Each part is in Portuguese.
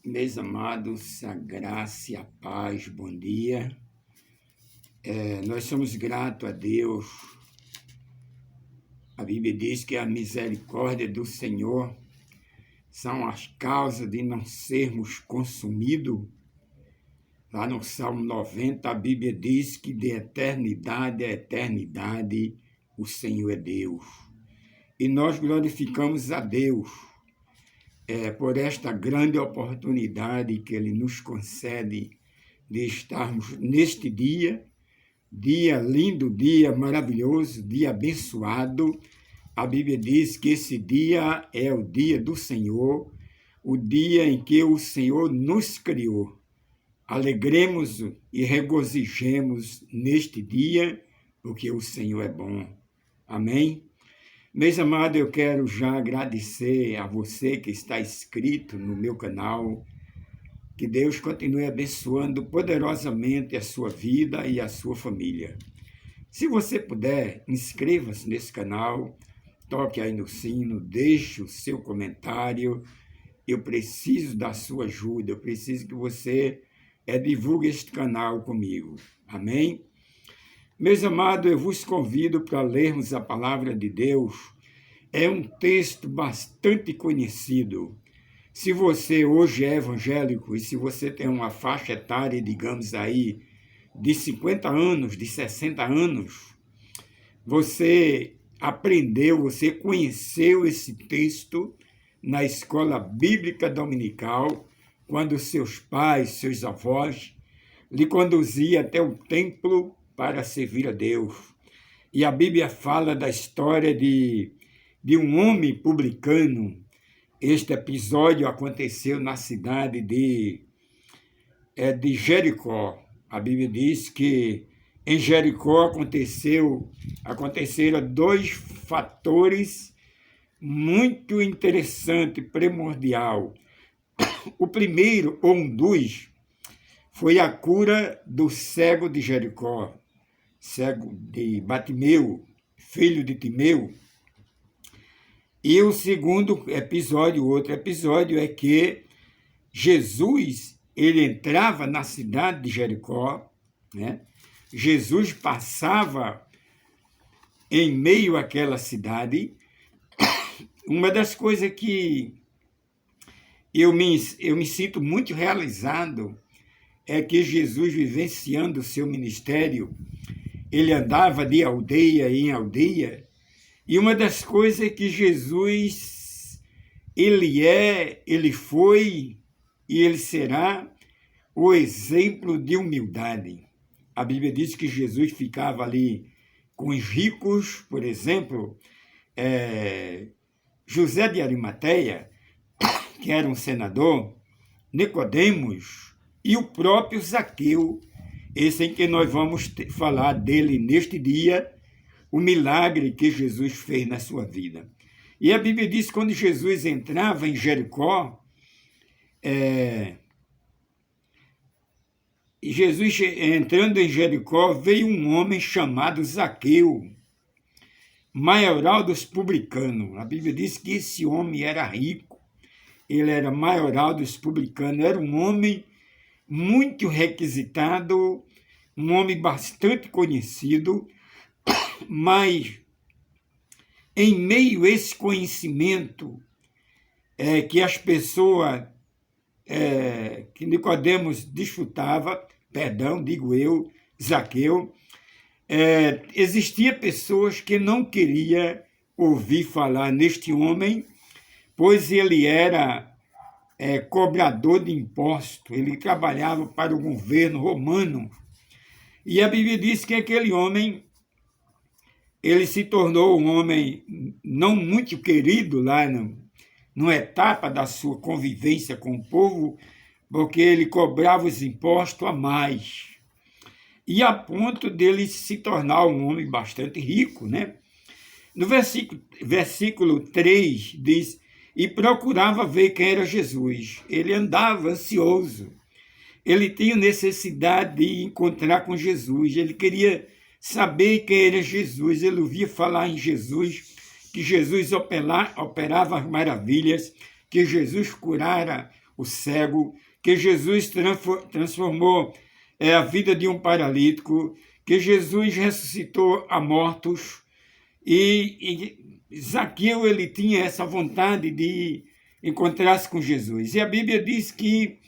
Meus amados, a graça e a paz, bom dia. Nós somos gratos a Deus. A Bíblia diz que a misericórdia do Senhor são as causas de não sermos consumidos. Lá no Salmo 90, a Bíblia diz que de eternidade a eternidade o Senhor é Deus. E nós glorificamos a Deus por esta grande oportunidade que Ele nos concede de estarmos neste dia lindo, dia maravilhoso, dia abençoado. A Bíblia diz que esse dia é o dia do Senhor, o dia em que o Senhor nos criou. Alegremos e regozijemos neste dia, porque o Senhor é bom. Amém? Meus amados, eu quero já agradecer a você que está inscrito no meu canal. Que Deus continue abençoando poderosamente a sua vida e a sua família. Se você puder, inscreva-se nesse canal, toque aí no sino, deixe o seu comentário. Eu preciso da sua ajuda, eu preciso que você divulgue este canal comigo. Amém? Meus amados, eu vos convido para lermos a palavra de Deus. É um texto bastante conhecido. Se você hoje é evangélico e se você tem uma faixa etária, digamos aí, de 50 anos, de 60 anos, você aprendeu, você conheceu esse texto na escola bíblica dominical, quando seus pais, seus avós, lhe conduziam até o templo para servir a Deus. E a Bíblia fala da história de um homem publicano. Este episódio aconteceu na cidade de Jericó. A Bíblia diz que em Jericó aconteceram dois fatores muito interessantes, primordial. O primeiro, ou um dos, foi a cura do cego de Jericó, cego de Batimeu, filho de Timeu. E o segundo episódio, outro episódio, é que Jesus, ele entrava na cidade de Jericó, né? Jesus passava em meio àquela cidade. Uma das coisas que eu me sinto muito realizado é que Jesus, vivenciando o seu ministério, ele andava de aldeia em aldeia. E uma das coisas é que Jesus, ele foi e ele será o exemplo de humildade. A Bíblia diz que Jesus ficava ali com os ricos, por exemplo, José de Arimateia, que era um senador, Nicodemos e o próprio Zaqueu, esse em que nós vamos falar dele neste dia, o milagre que Jesus fez na sua vida. E a Bíblia diz que quando Jesus entrava em Jericó, Jesus entrando em Jericó, veio um homem chamado Zaqueu, maioral dos publicanos. A Bíblia diz que esse homem era rico, ele era maioral dos publicanos, era um homem muito requisitado, um homem bastante conhecido, mas em meio a esse conhecimento que as pessoas, que Nicodemos desfrutava, Zaqueu, existia pessoas que não queriam ouvir falar neste homem, pois ele era cobrador de imposto, ele trabalhava para o governo romano. E a Bíblia diz que aquele homem, ele se tornou um homem não muito querido lá numa etapa da sua convivência com o povo, porque ele cobrava os impostos a mais. E a ponto dele se tornar um homem bastante rico, né? No versículo 3 diz, e procurava ver quem era Jesus. Ele andava ansioso. Ele tinha necessidade de encontrar com Jesus. Ele queria saber quem era Jesus. Ele ouvia falar em Jesus, que Jesus operava as maravilhas, que Jesus curara o cego, que Jesus transformou a vida de um paralítico, que Jesus ressuscitou a mortos, e Zaqueu ele tinha essa vontade de encontrar-se com Jesus. E a Bíblia diz que,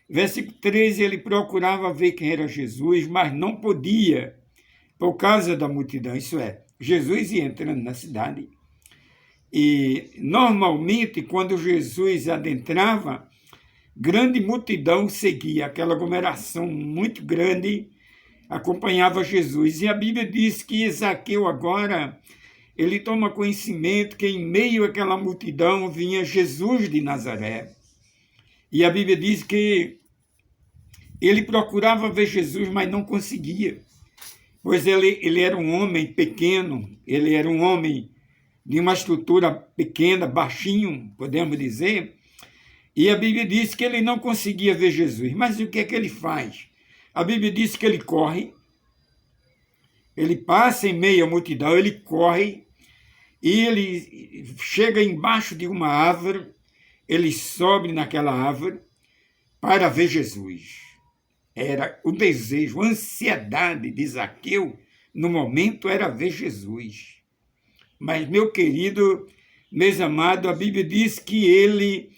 versículo 13, ele procurava ver quem era Jesus, mas não podia, por causa da multidão. Isso é, Jesus ia entrando na cidade. E, normalmente, quando Jesus adentrava, grande multidão seguia, aquela aglomeração muito grande acompanhava Jesus. E a Bíblia diz que Zaqueu agora, ele toma conhecimento que em meio àquela multidão vinha Jesus de Nazaré. E a Bíblia diz que ele procurava ver Jesus, mas não conseguia, pois ele era um homem pequeno, ele era um homem de uma estrutura pequena, baixinho, podemos dizer, e a Bíblia diz que ele não conseguia ver Jesus. Mas o que é que ele faz? A Bíblia diz que ele corre, ele passa em meio à multidão, ele corre, e ele chega embaixo de uma árvore, ele sobe naquela árvore para ver Jesus. Era o desejo, a ansiedade de Zaqueu, no momento, era ver Jesus. Mas, meu querido, meus amados, a Bíblia diz que ele,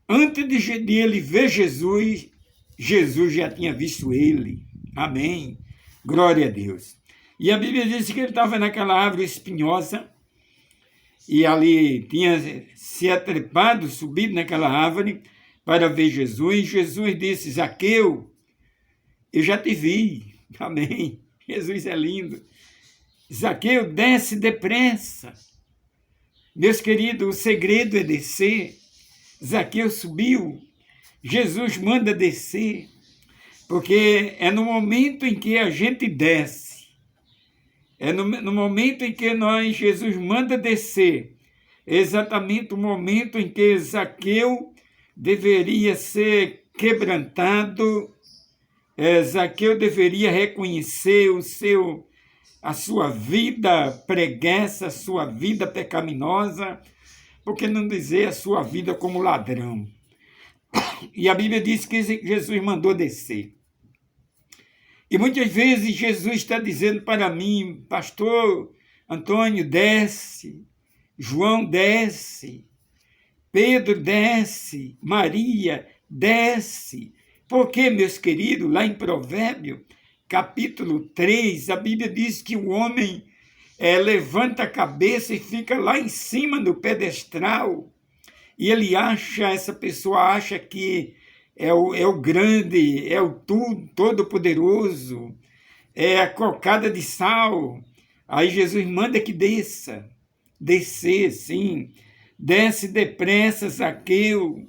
antes de ele ver Jesus, Jesus já tinha visto ele. Amém. Glória a Deus. E a Bíblia diz que ele estava naquela árvore espinhosa, e ali tinha se atrepado, subido naquela árvore para ver Jesus. Jesus disse: Zaqueu, eu já te vi. Amém. Jesus é lindo. Zaqueu, desce depressa. Meus queridos, o segredo é descer. Zaqueu subiu. Jesus manda descer, porque é no momento em que a gente desce, é no momento em que Jesus manda descer, é exatamente o momento em que Zaqueu deveria ser quebrantado, Zaqueu deveria reconhecer a sua vida preguiça, a sua vida pecaminosa, por que não dizer a sua vida como ladrão? E a Bíblia diz que Jesus mandou descer. E muitas vezes Jesus está dizendo para mim: pastor Antônio, desce, João, desce, Pedro, desce, Maria, desce. Porque, meus queridos, lá em Provérbio, capítulo 3, a Bíblia diz que o homem levanta a cabeça e fica lá em cima do pedestral, e ele essa pessoa acha que é o grande, é o todo-poderoso, é a cocada de sal. Aí Jesus manda que descer, sim, desce depressa, Zaqueu.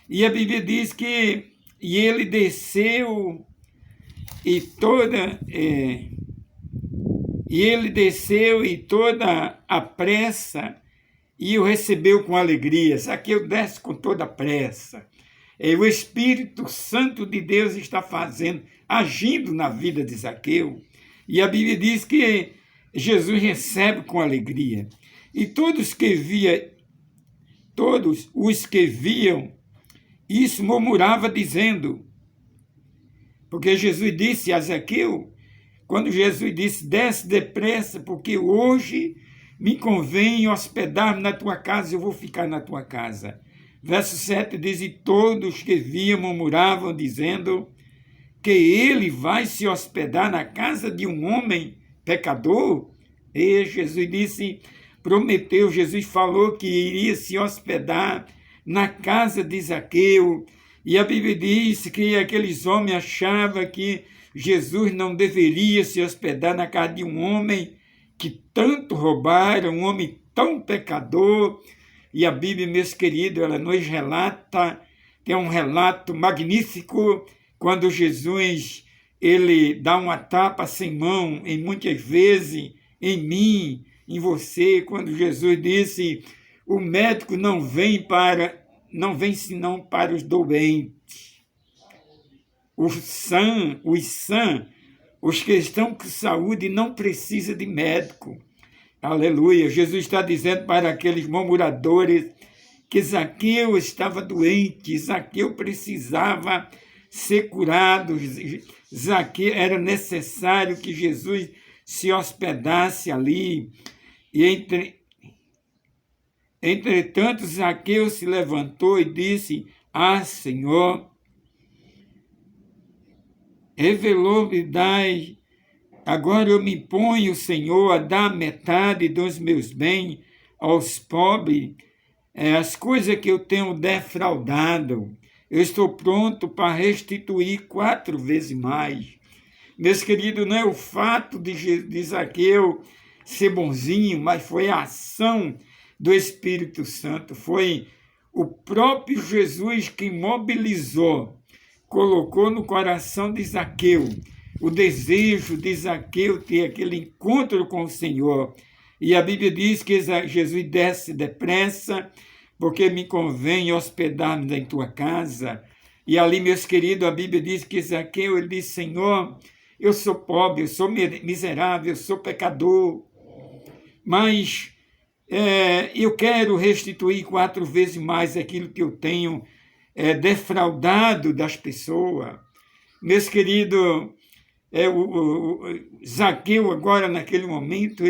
E a Bíblia diz que ele desceu e toda a pressa, e o recebeu com alegria. Zaqueu desce com toda a pressa. O Espírito Santo de Deus está agindo na vida de Zaqueu. E a Bíblia diz que Jesus recebe com alegria. E todos os que viam isso murmuravam, dizendo, porque Jesus disse a Zaqueu, quando Jesus disse: desce depressa, porque hoje me convém hospedar-me na tua casa, eu vou ficar na tua casa. Verso 7 diz: e todos que viam murmuravam, dizendo que ele vai se hospedar na casa de um homem pecador. E Jesus Jesus falou que iria se hospedar na casa de Zaqueu. E a Bíblia diz que aqueles homens achavam que Jesus não deveria se hospedar na casa de um homem que tanto roubaram, um homem tão pecador. E a Bíblia, meus queridos, ela nos relata, tem um relato magnífico, quando Jesus ele dá uma tapa sem mão, em muitas vezes, em mim, em você, quando Jesus disse: o médico não vem senão para os doentes. Os sãs, os que estão com saúde, não precisam de médico. Aleluia. Jesus está dizendo para aqueles murmuradores que Zaqueu estava doente, Zaqueu precisava ser curado, Zaqueu era necessário que Jesus se hospedasse ali. E entretanto, Zaqueu se levantou e disse: Ah, Senhor, revelou-me, agora eu me ponho, Senhor, a dar metade dos meus bens aos pobres, as coisas que eu tenho defraudado, eu estou pronto para restituir 4 vezes mais. Meus queridos, não é o fato de Zaqueu ser bonzinho, mas foi a ação do Espírito Santo, foi o próprio Jesus que mobilizou, colocou no coração de Zaqueu o desejo de Zaqueu ter aquele encontro com o Senhor. E a Bíblia diz que Jesus desce depressa, porque me convém hospedar-me em tua casa. E ali, meus queridos, a Bíblia diz que Zaqueu, ele diz: Senhor, eu sou pobre, eu sou miserável, eu sou pecador, mas eu quero restituir 4 vezes mais aquilo que eu tenho defraudado das pessoas. Meus queridos, Zaqueu agora, naquele momento,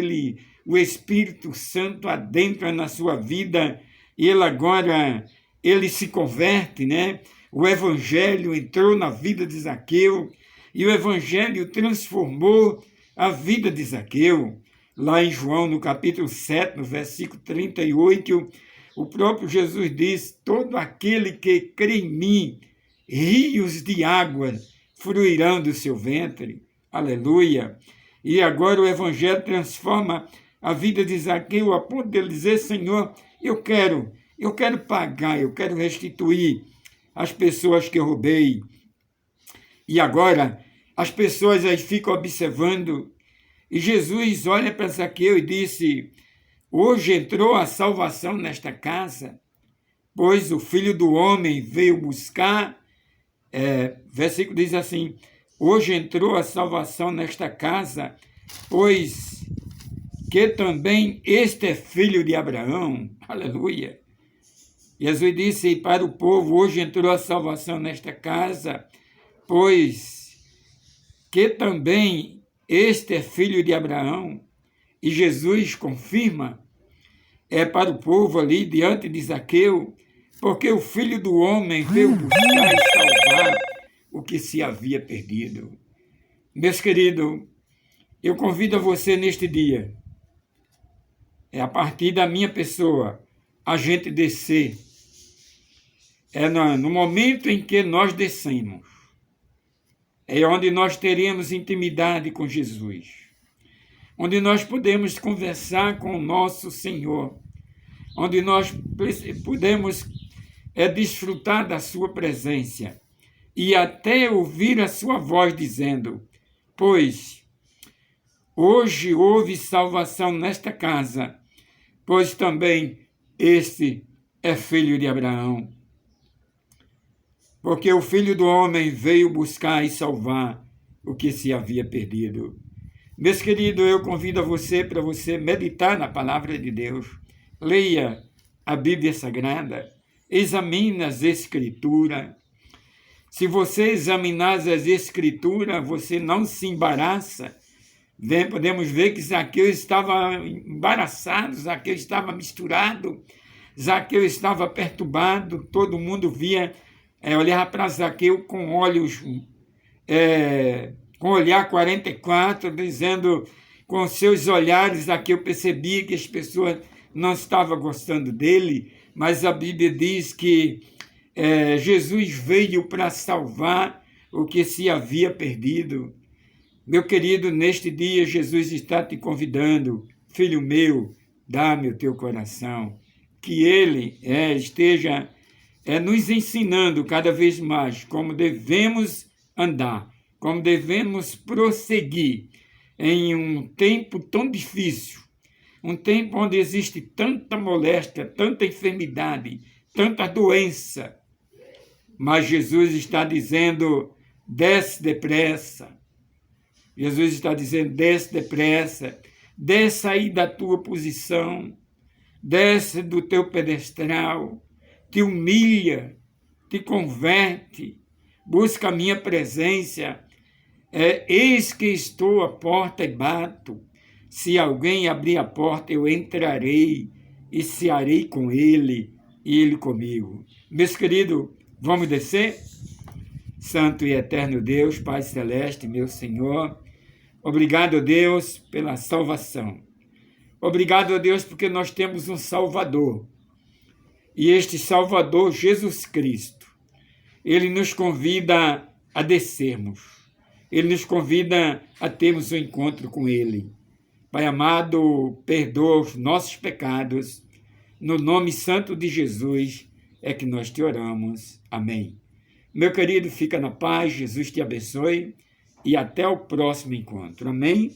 o Espírito Santo adentra na sua vida e ele se converte, né? O Evangelho entrou na vida de Zaqueu e o Evangelho transformou a vida de Zaqueu. Lá em João, no capítulo 7, no versículo 38, o próprio Jesus diz: todo aquele que crê em mim, rios de água fluirão do seu ventre. Aleluia! E agora o Evangelho transforma a vida de Zaqueu a ponto de ele dizer: Senhor, eu quero pagar, eu quero restituir as pessoas que eu roubei. E agora as pessoas aí ficam observando, e Jesus olha para Zaqueu e disse: hoje entrou a salvação nesta casa, pois o Filho do Homem veio buscar, versículo diz assim: hoje entrou a salvação nesta casa, pois que também este é filho de Abraão. Aleluia! Jesus disse para o povo: hoje entrou a salvação nesta casa, pois que também este é filho de Abraão. E Jesus confirma, para o povo ali diante de Zaqueu, porque o Filho do Homem veio buscar e salvar o que se havia perdido. Meus queridos, eu convido a você neste dia, a partir da minha pessoa, a gente descer. No momento em que nós descemos, é onde nós teremos intimidade com Jesus, onde nós podemos conversar com o nosso Senhor, onde nós podemos desfrutar da sua presença e até ouvir a sua voz dizendo: pois hoje houve salvação nesta casa, pois também este é filho de Abraão. Porque o Filho do Homem veio buscar e salvar o que se havia perdido. Meus queridos, eu convido a você para você meditar na palavra de Deus. Leia a Bíblia Sagrada, examine as Escrituras. Se você examinar as Escrituras, você não se embaraça. Podemos ver que Zaqueu estava embaraçado, Zaqueu estava misturado, Zaqueu estava perturbado, todo mundo olhava para Zaqueu com olhos, com olhar 44, dizendo, com seus olhares, Zaqueu percebia que as pessoas não estavam gostando dele, mas a Bíblia diz que Jesus veio para salvar o que se havia perdido. Meu querido, neste dia Jesus está te convidando: filho meu, dá-me o teu coração, que ele esteja nos ensinando cada vez mais como devemos andar, como devemos prosseguir em um tempo tão difícil, um tempo onde existe tanta moléstia, tanta enfermidade, tanta doença. Mas Jesus está dizendo: desce depressa. Jesus está dizendo: desce depressa, desce aí da tua posição, desce do teu pedestal, te humilha, te converte, busca a minha presença. Eis que estou à porta e bato. Se alguém abrir a porta, eu entrarei e cearei com ele e ele comigo. Meus queridos, vamos descer? Santo e eterno Deus, Pai Celeste, meu Senhor, obrigado, Deus, pela salvação. Obrigado, Deus, porque nós temos um Salvador. E este Salvador, Jesus Cristo, ele nos convida a descermos. Ele nos convida a termos um encontro com ele. Pai amado, perdoa os nossos pecados. No nome santo de Jesus é que nós te oramos. Amém. Meu querido, fica na paz, Jesus te abençoe e até o próximo encontro. Amém?